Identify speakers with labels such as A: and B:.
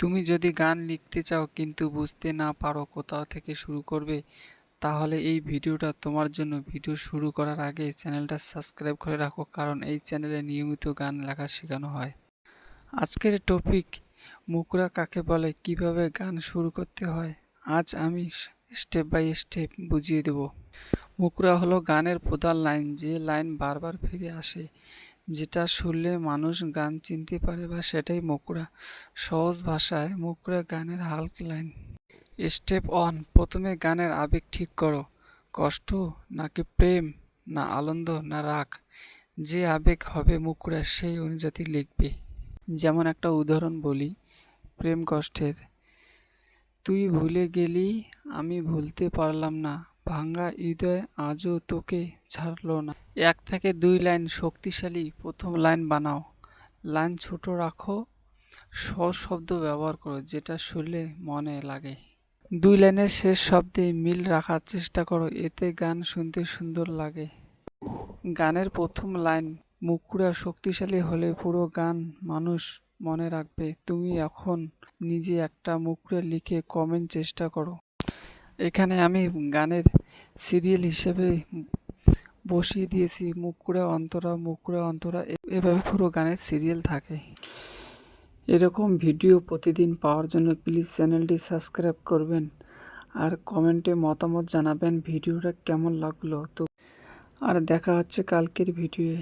A: তুমি যদি গান লিখতে চাও কিন্তু বুঝতে না পারো কোথাও থেকে শুরু করবে, তাহলে এই ভিডিওটা তোমার জন্য। ভিডিও শুরু করার আগে চ্যানেলটা সাবস্ক্রাইব করে রাখো, কারণ এই চ্যানেলে নিয়মিত গান লেখা শেখানো হয়। আজকের টপিক মুখরা কাকে বলে, কিভাবে গান শুরু করতে হয়। আজ আমি স্টেপ বাই স্টেপ বুঝিয়ে দেব। মুখরা হলো গানের প্রধান লাইন, যে লাইন বারবার ফিরে আসে, যেটা শুনলে মানুষ গান চিনতে পারে, বা সেটাই মুখরা। সহজ ভাষায় মুখরা গানের হাল্ক লাইন। স্টেপ 1, প্রথমে গানের আবেগ ঠিক করো। কষ্ট নাকি প্রেম, না আনন্দ না রাগ। যে আবেগ হবে মুখরা সেই অনুযায়ী লিখবে। যেমন একটা উদাহরণ বলি, প্রেম কষ্টের। তুই ভুলে গেলি, আমি ভুলতে পারলাম না, ভাঙা হৃদয় আজও তোকে ছাড়লো না। 1 থেকে 2 লাইন শক্তিশালী। প্রথম লাইন বানাও, লাইন ছোট রাখো, সহজ শব্দ ব্যবহার করো, যেটা শুনলে মনে লাগে। 2 লাইনের শেষ শব্দে মিল রাখার চেষ্টা করো, এতে গান শুনতে সুন্দর লাগে। গানের প্রথম লাইন মুখরা শক্তিশালী হলে পুরো গান মানুষ মনে রাখবে। তুমি এখন নিজে একটা মুখরা লিখে কমেন্ট চেষ্টা করো। এখানে আমি গানের সিরিয়াল হিসেবে বসিয়ে দিয়েছি মুখরা অন্তরা, মুখরা অন্তরা, এভাবে পুরো গানের সিরিয়াল থাকে। এরকম ভিডিও প্রতিদিন পাওয়ার জন্য প্লিজ চ্যানেলটি সাবস্ক্রাইব করবেন, আর কমেন্টে মতামত জানাবেন ভিডিওটা কেমন লাগলো। তো আর দেখা হচ্ছে কালকের ভিডিওয়ে।